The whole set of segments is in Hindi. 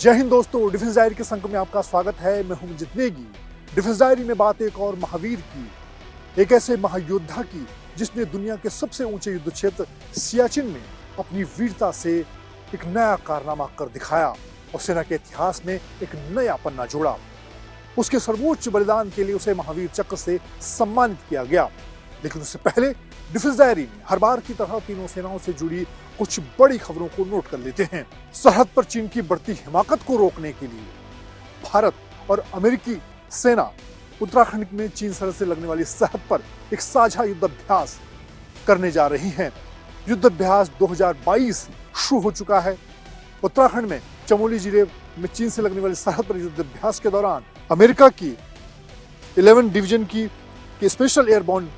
जय हिंद दोस्तों, डिफेंस डायरी के संग में आपका स्वागत है। मैं हूं जितनेगी। डिफेंस डायरी में बात एक और महावीर की, एक ऐसे महायोद्धा की जिसने दुनिया के सबसे ऊंचे युद्ध क्षेत्र सियाचिन में अपनी वीरता से एक नया कारनामा कर दिखाया और सेना के इतिहास में एक नया पन्ना जोड़ा। उसके सर्वोच्च बलिदान के लिए उसे महावीर चक्र से सम्मानित किया गया। लेकिन उससे पहले डिफेंस डायरी में हर बार की तरह तीनों सेनाओं से जुड़ी कुछ बड़ी खबरों को नोट कर लेते हैं। सरहद पर चीन की बढ़ती हिमाकत को रोकने के लिए भारत और अमेरिकी सेना उत्तराखंड में चीन सरहद से लगने वाली सरहद पर एक साझा युद्धाभ्यास करने जा रही हैं। युद्धाभ्यास 2022 शुरू हो चुका है। उत्तराखंड में चमोली जिले में चीन से लगने वाली सरहद पर युद्धाभ्यास के दौरान अमेरिका की 11 डिवीजन की स्पेशल एयरबोर्न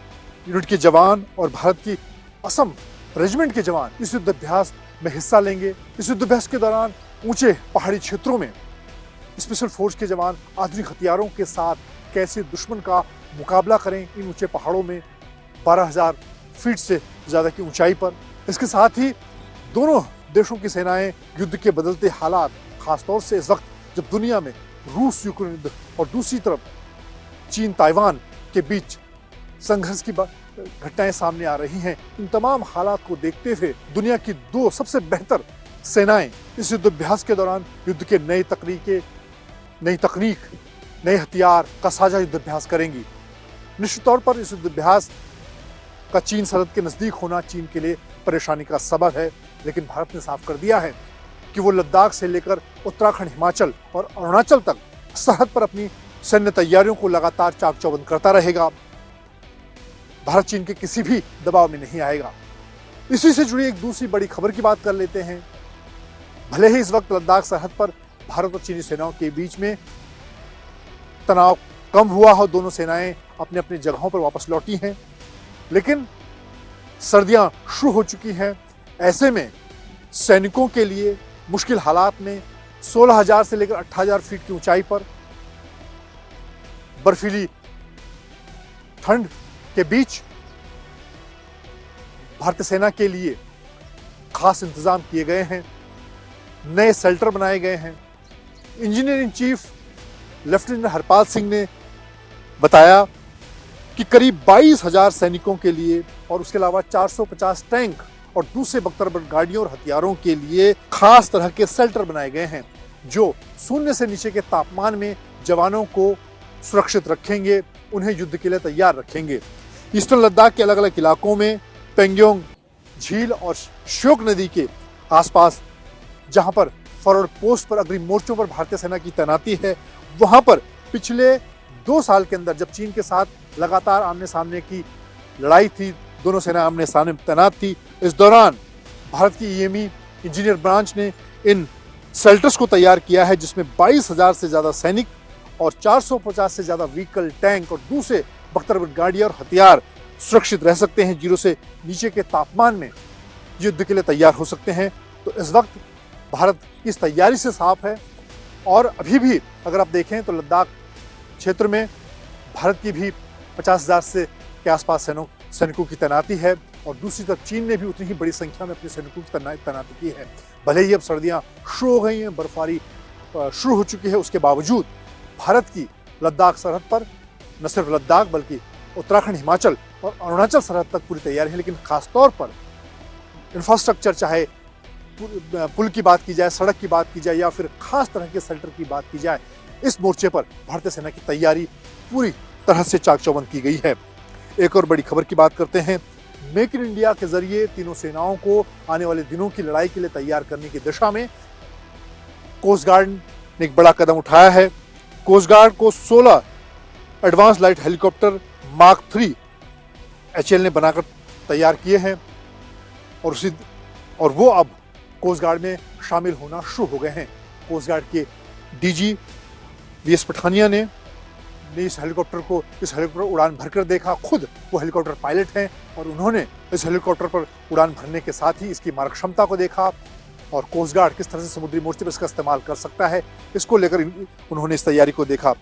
यूनिट के जवान और भारत की असम रेजिमेंट के जवान इस युद्धाभ्यास में हिस्सा लेंगे। इस युद्धाभ्यास के दौरान ऊंचे पहाड़ी क्षेत्रों में स्पेशल फोर्स के जवान आधुनिक हथियारों के साथ कैसे दुश्मन का मुकाबला करें इन ऊंचे पहाड़ों में 12,000 फीट से ज्यादा की ऊंचाई पर। इसके साथ ही दोनों देशों की सेनाएं युद्ध के बदलते हालात, खासतौर से इस वक्त जब दुनिया में रूस यूक्रेन युद्ध और दूसरी तरफ चीन ताइवान के बीच संघर्ष की घटनाएं सामने आ रही हैं, इन तमाम हालात को देखते हुए दुनिया की दो सबसे बेहतर सेनाएं इस युद्धाभ्यास के दौरान युद्ध के नई तकनीक, नए हथियार का साझा युद्धाभ्यास करेंगी। निश्चित तौर पर इस युद्धाभ्यास का चीन सरहद के नजदीक होना चीन के लिए परेशानी का सबब है, लेकिन भारत ने साफ कर दिया है कि वो लद्दाख से लेकर उत्तराखंड, हिमाचल और अरुणाचल तक सरहद पर अपनी सैन्य तैयारियों को लगातार चाक चौबंद करता रहेगा। भारत चीन के किसी भी दबाव में नहीं आएगा। इसी से जुड़ी एक दूसरी बड़ी खबर की बात कर लेते हैं। भले ही इस वक्त लद्दाख सरहद पर भारत और चीनी सेनाओं के बीच में तनाव कम हुआ हो, दोनों सेनाएं अपने अपनी जगहों पर वापस लौटी हैं, लेकिन सर्दियां शुरू हो चुकी हैं। ऐसे में सैनिकों के लिए मुश्किल हालात में 16,000 से लेकर 18,000 फीट की ऊंचाई पर बर्फीली ठंड के बीच भारतीय सेना के लिए खास इंतजाम किए गए हैं। नए शेल्टर बनाए गए हैं। Engineer in chief lieutenant Harpal Singh ने बताया कि करीब 22,000 सैनिकों के लिए और उसके अलावा 450 टैंक और दूसरे बख्तरबंद गाड़ियों और हथियारों के लिए खास तरह के शेल्टर बनाए गए हैं, जो शून्य से नीचे के तापमान में जवानों को सुरक्षित रखेंगे, उन्हें युद्ध के लिए तैयार रखेंगे। ईस्टर्न लद्दाख के अलग अलग इलाकों में पेंगोंग झील और श्योक नदी के आसपास जहां पर फॉरवर्ड पोस्ट पर अग्रिम मोर्चों पर भारतीय सेना की तैनाती है, वहां पर पिछले 2 साल के अंदर जब चीन के साथ लगातार आमने सामने की लड़ाई थी, दोनों सेना आमने सामने तैनात थी, इस दौरान भारत की ईएमई इंजीनियर ब्रांच ने इन शेल्टर्स को तैयार किया है, जिसमें 22,000 से ज्यादा सैनिक और 450 से ज्यादा व्हीकल, टैंक और दूसरे बख्तरबंद गाड़ियां और हथियार सुरक्षित रह सकते हैं, 0 से नीचे के तापमान में युद्ध के लिए तैयार हो सकते हैं। तो इस वक्त भारत की इस तैयारी से साफ है। और अभी भी अगर आप देखें तो लद्दाख क्षेत्र में भारत की भी 50,000 से के आसपास सैनिकों की तैनाती है और दूसरी तरफ चीन ने भी उतनी ही बड़ी संख्या में अपने सैनिकों की तैनाती की है। भले ही अब सर्दियां शुरू हो गई हैं, बर्फबारी शुरू हो चुकी है, उसके बावजूद भारत की लद्दाख सरहद पर न सिर्फ लद्दाख बल्कि उत्तराखंड, हिमाचल और अरुणाचल सरहद तक पूरी तैयारी है। लेकिन खासतौर पर इंफ्रास्ट्रक्चर, चाहे पुल की बात की जाए, सड़क की बात की जाए या फिर खास तरह के शेल्टर की बात की जाए, इस मोर्चे पर भारतीय सेना की तैयारी पूरी तरह से चाक चौबंद की गई है। एक और बड़ी खबर की बात करते हैं। मेक इन इंडिया के जरिए तीनों सेनाओं को आने वाले दिनों की लड़ाई के लिए तैयार करने की दिशा में कोस्ट गार्ड ने एक बड़ा कदम उठाया है। कोस्ट गार्ड को 16 advance light helicopter mark 3 HAL ने बनाकर तैयार किए हैं और वो अब कोस्ट गार्ड में शामिल होना शुरू हो गए हैं। कोस्ट गार्ड के DG VS पठानिया ने इस हेलीकॉप्टर उड़ान भरकर देखा। खुद वो हेलीकॉप्टर पायलट हैं और उन्होंने इस हेलीकॉप्टर पर उड़ान भरने के साथ ही इसकी मारक क्षमता को देखा और कोस्ट गार्ड किस तरह से समुद्री मोर्चे पर इसका इस्तेमाल कर सकता है, इसको लेकर उन्होंने इस तैयारी को देखा।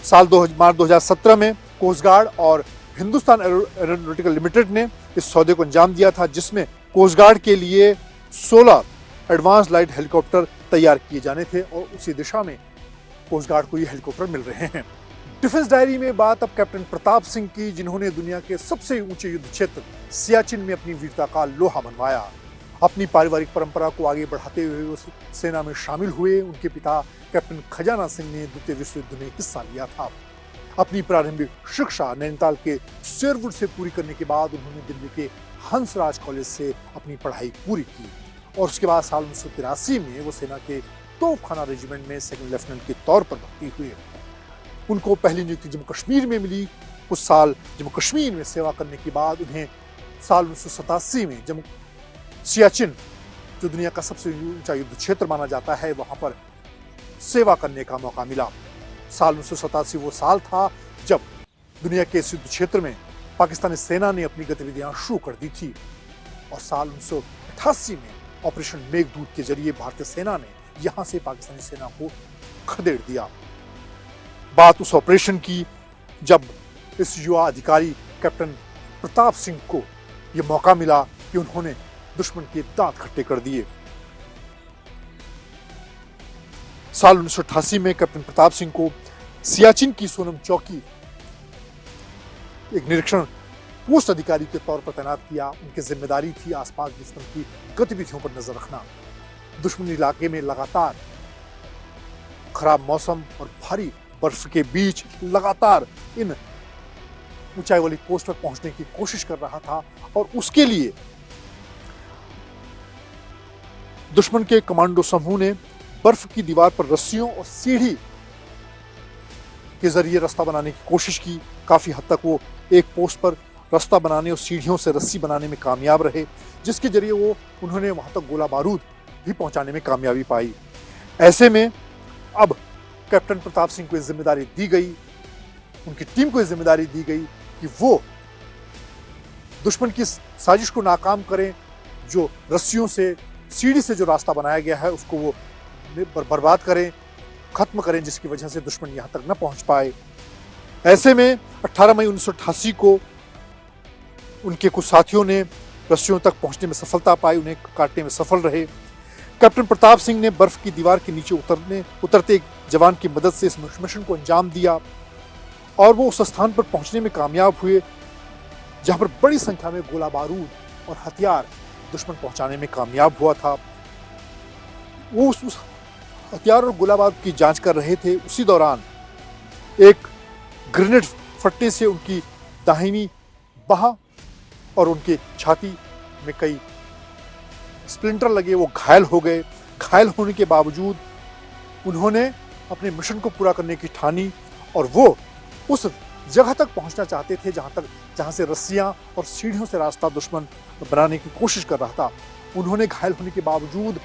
मार्च 2017 में कोस्ट गार्ड और हिंदुस्तान एरोनॉटिकल लिमिटेड ने इस सौदे को अंजाम दिया था, जिसमें कोस्ट गार्ड के लिए 16 एडवांस लाइट हेलीकॉप्टर तैयार किए जाने थे और उसी दिशा में कोस्ट गार्ड को ये हेलीकॉप्टर मिल रहे हैं। डिफेंस डायरी में बात अब कैप्टन प्रताप सिंह की, जिन्होंने दुनिया के सबसे ऊंचे युद्ध क्षेत्र सियाचिन में अपनी वीरता का लोहा मनवाया। अपनी पारिवारिक परंपरा को आगे बढ़ाते हुए वो सेना में शामिल हुए। उनके पिता कैप्टन खजाना सिंह ने द्वितीय विश्व युद्ध में हिस्सा लिया था। अपनी प्रारंभिक शिक्षा नैनीताल के शेरवुड से पूरी करने के बाद उन्होंने दिल्ली के हंसराज कॉलेज से अपनी पढ़ाई पूरी की और उसके बाद साल 1983 में वो सेना के तोपखाना रेजिमेंट में सेकंड लेफ्टिनेंट के तौर पर भर्ती हुए। उनको पहली नियुक्ति जम्मू कश्मीर में मिली। कुछ साल जम्मू कश्मीर में सेवा करने के बाद उन्हें साल 1987 में जम्मू सियाचिन, जो दुनिया का सबसे ऊंचा युद्ध क्षेत्र माना जाता है, वहां पर सेवा करने का मौका मिला। साल 1987 वो साल था जब दुनिया के इस युद्ध क्षेत्र में पाकिस्तानी सेना ने अपनी गतिविधियां शुरू कर दी थी और साल 1988 में ऑपरेशन मेघदूत के जरिए भारतीय सेना ने यहां से पाकिस्तानी सेना को खदेड़ दिया। बात उस ऑपरेशन की जब इस युवा अधिकारी कैप्टन प्रताप सिंह को यह मौका मिला कि उन्होंने दुश्मन के दांत खट्टे कर दिए। साल 1988 में कैप्टन प्रताप सिंह को सियाचिन की सोनम चौकी एक निरीक्षण पोस्ट अधिकारी के तौर पर तैनात किया। उनकी जिम्मेदारी थी आसपास दुश्मन की गतिविधियों पर नजर रखना। दुश्मनी इलाके में लगातार खराब मौसम और भारी बर्फ के बीच लगातार इन ऊंचाई वाली पोस्ट पर पहुंचने की कोशिश कर रहा था और उसके लिए दुश्मन के कमांडो समूह ने बर्फ की दीवार पर रस्सियों और सीढ़ी के जरिए रास्ता बनाने की कोशिश की। काफी हद तक वो एक पोस्ट पर रास्ता बनाने और सीढ़ियों से रस्सी बनाने में कामयाब रहे, जिसके जरिए उन्होंने वहां तक गोला बारूद भी पहुंचाने में कामयाबी पाई। ऐसे में अब कैप्टन प्रताप सिंह को जिम्मेदारी दी गई, उनकी टीम को जिम्मेदारी दी गई कि वो दुश्मन की साजिश को नाकाम करें। जो रस्सियों से, सीढ़ी से जो रास्ता बनाया गया है उसको वो बर्बाद करें, खत्म करें, जिसकी वजह से दुश्मन यहां तक न पहुंच पाए। ऐसे में 18 मई 1988 को उनके कुछ साथियों ने रस्सियों तक पहुंचने में सफलता पाई, उन्हें काटने में सफल रहे। कैप्टन प्रताप सिंह ने बर्फ की दीवार के नीचे उतरते एक जवान की मदद से इस मिशन को अंजाम दिया और वो उस स्थान पर पहुंचने में कामयाब हुए जहां पर बड़ी संख्या में गोला बारूद और हथियार दुश्मन पहुंचाने में कामयाब हुआ था। वो उस हथियार और गोला बारूद की जांच कर रहे थे। उसी दौरान एक ग्रेनेड फटने से उनकी दाहिनी बाह और उनके छाती में कई स्प्लिंटर लगे, वो घायल हो गए। घायल होने के बावजूद उन्होंने अपने मिशन को पूरा करने की ठानी और वो उस जगह तक पहुंचना चाहते थे जहां से रस्सियां और सीढ़ियों से रास्ता दुश्मन बनाने की कोशिश कर रहा था। उन्होंने घायल होने के बावजूद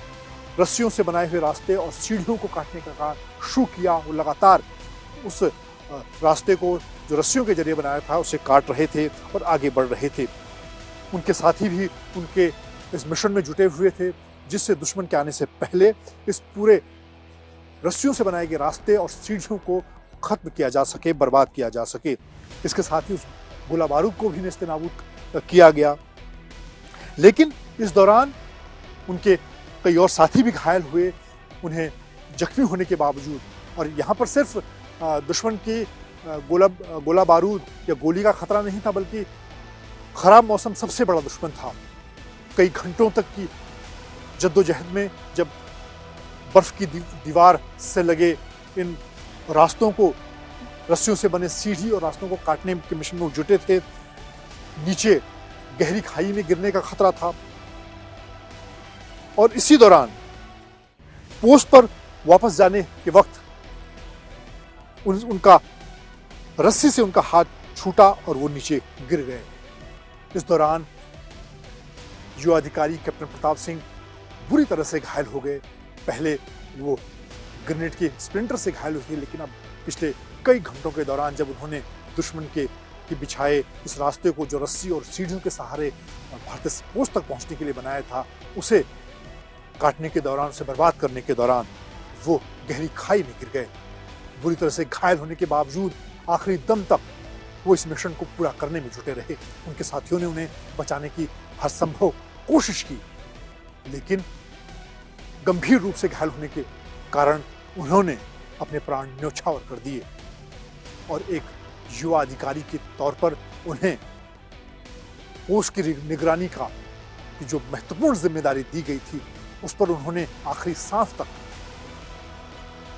रस्सियों से बनाए हुए रास्ते और सीढ़ियों को काटने का काम शुरू किया। वो लगातार उस रास्ते को जो रस्सियों के जरिए बनाया था उसे काट रहे थे और आगे बढ़ रहे थे। उनके साथी भी उनके इस मिशन में जुटे हुए थे, जिससे दुश्मन के आने से पहले इस पूरे रस्सियों से बनाए गए रास्ते और सीढ़ियों को खत्म किया जा सके, बर्बाद किया जा सके। इसके साथ ही उस गोला बारूद को भी नेस्तनाबूद किया गया। लेकिन इस दौरान उनके कई और साथी भी घायल हुए, उन्हें जख्मी होने के बावजूद। और यहाँ पर सिर्फ दुश्मन की गोला बारूद या गोली का खतरा नहीं था, बल्कि खराब मौसम सबसे बड़ा दुश्मन था। कई घंटों तक की जद्दोजहद में जब बर्फ की दीवार से लगे इन रास्तों को, रस्सियों से बने सीढ़ी और रास्तों को काटने के मिशन में जुटे थे, नीचे गहरी खाई में गिरने का खतरा था। और इसी दौरान पोस्ट पर वापस जाने के वक्त उनका रस्सी से उनका हाथ छूटा और वो नीचे गिर गए। इस दौरान युवा अधिकारी कैप्टन प्रताप सिंह बुरी तरह से घायल हो गए। पहले वो ग्रेनेड के स्प्लिंटर से घायल हुए थे, लेकिन अब पिछले कई घंटों के दौरान जब उन्होंने दुश्मन के बिछाए इस रास्ते को, जो रस्सी और सीढ़ियों के सहारे भारतीय पोस्ट तक पहुंचने के लिए बनाया था, उसे काटने के दौरान, उसे बर्बाद करने के दौरान वो गहरी खाई में गिर गए। बुरी तरह से घायल होने के बावजूद आखिरी दम तक वो इस मिशन को पूरा करने में जुटे रहे। उनके साथियों ने उन्हें बचाने की हर संभव कोशिश की, लेकिन गंभीर रूप से घायल होने के कारण उन्होंने अपने प्राण न्यौछावर कर दिए और एक युवा अधिकारी के तौर पर उन्हें पोस्ट की निगरानी का की जो महत्वपूर्ण जिम्मेदारी दी गई थी उस पर उन्होंने आखिरी सांस तक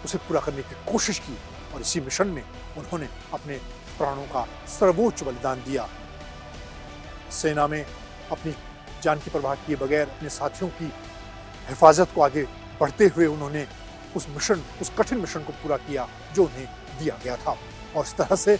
उसे पूरा करने की कोशिश की और इसी मिशन में उन्होंने अपने प्राणों का सर्वोच्च बलिदान दिया। सेना में अपनी जान की परवाह किए बगैर अपने साथियों की हिफाजत को आगे बढ़ते हुए उन्होंने उस कठिन मिशन को पूरा किया जो उन्हें दिया गया था। और इस तरह से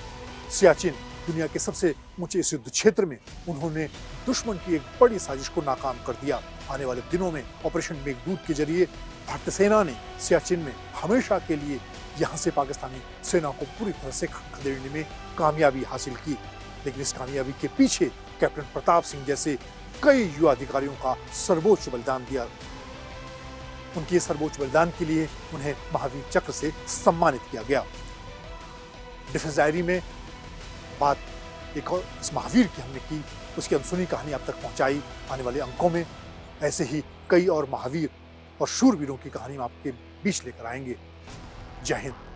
सियाचिन दुनिया के सबसे ऊंचे इस युद्ध क्षेत्र में उन्होंने दुश्मन की एक बड़ी साजिश को नाकाम कर दिया। आने वाले दिनों में ऑपरेशन मेघदूत के जरिए भारतीय सेना ने सियाचिन में हमेशा के लिए यहाँ से पाकिस्तानी सेना को पूरी तरह से खदेड़ने में कामयाबी हासिल की। लेकिन इस कामयाबी के पीछे कैप्टन प्रताप सिंह जैसे कई युवा अधिकारियों का सर्वोच्च बलिदान दिया। उनके सर्वोच्च बलिदान के लिए उन्हें महावीर चक्र से सम्मानित किया गया। डिफेंस डायरी में बात एक और इस महावीर की हमने की, उसकी अनसुनी कहानी आप तक पहुंचाई। आने वाले अंकों में ऐसे ही कई और महावीर और शूरवीरों की कहानी हम आपके बीच लेकर आएंगे। जय हिंद।